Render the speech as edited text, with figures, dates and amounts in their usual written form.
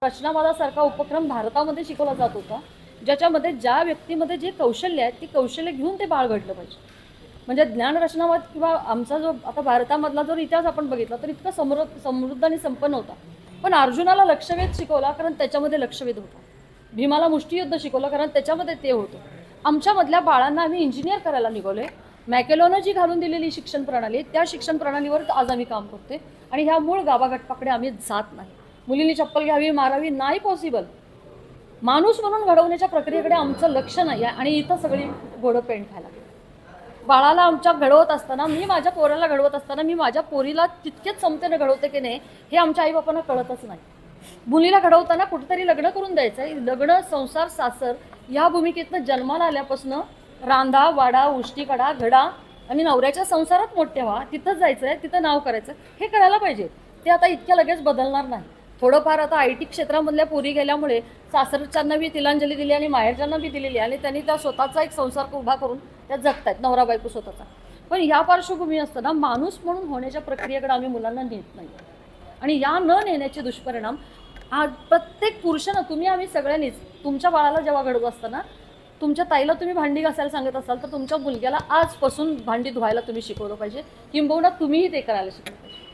रचनावादासारखा उपक्रम भारतामध्ये शिकवला जात होता, ज्याच्यामध्ये ज्या व्यक्तीमध्ये जे कौशल्य आहेत ती कौशल्य घेऊन ते बाळ घडलं पाहिजे. म्हणजे ज्ञानरचनावाद किंवा आमचा जो आता भारतामधला जर इतिहास आपण बघितला तर इतका समृद्ध आणि संपन्न होता. पण अर्जुनाला लक्षवेध शिकवला कारण त्याच्यामध्ये लक्षवेध होता. भीमाला मुष्टियुद्ध शिकवलं कारण त्याच्यामध्ये ते होतं. आमच्यामधल्या बाळांना आम्ही इंजिनियर करायला निघालोय. मॅकेलॉनं जी घालून दिलेली शिक्षण प्रणाली त्या शिक्षण प्रणालीवर आज आम्ही काम करतोय आणि ह्या मूळ गावागटपाकडे आम्ही जात नाही. मुलींनी चप्पल घ्यावी मारावी नाही पॉसिबल. माणूस म्हणून घडवण्याच्या प्रक्रियेकडे आमचं लक्ष नाही आहे आणि इथं सगळी घोडं पेंट खायला. बाळाला आमच्या घडवत असताना मी माझ्या पोराला घडवत असताना मी माझ्या पोरीला तितकेच समतेने घडवते की नाही हे आमच्या आईबापांना कळतच नाही. मुलीला घडवताना कुठेतरी लग्न करून द्यायचं. लग्न संसार सासर या भूमिकेतनं जन्माला आल्यापासून रांधा वाडा उष्टीकडा घडा आणि नवऱ्याच्या संसारात मोठे व्हा, तिथंच जायचंय, तिथं नाव करायचं हे करायला पाहिजे. ते आता इतक्या लगेच बदलणार नाही. थोडंफार आता IT क्षेत्रामधल्या पोरी गेल्यामुळे सासरच्यांना बी तिलांजली दिली आणि माहेरच्यांना बी दिलेली आणि त्यांनी त्या स्वतःचा एक संसार उभा करून त्या जगतायत नवरा बायको स्वतःचा. पण या पार्श्वभूमी असताना माणूस म्हणून होण्याच्या प्रक्रियेकडे आम्ही मुलांना नेत नाही आणि या न नेण्याचे दुष्परिणाम आज प्रत्येक पुरुषानं तुम्ही आम्ही सगळ्यांनीच तुमच्या बाळाला जेव्हा घडवत असताना तुमच्या ताईला तुम्ही भांडी घासायला सांगत असाल तर तुमच्या मुलग्याला आजपासून भांडी धुवायला तुम्ही शिकवलं पाहिजे, किंबहुना तुम्हीही ते करायला शिकलं पाहिजे.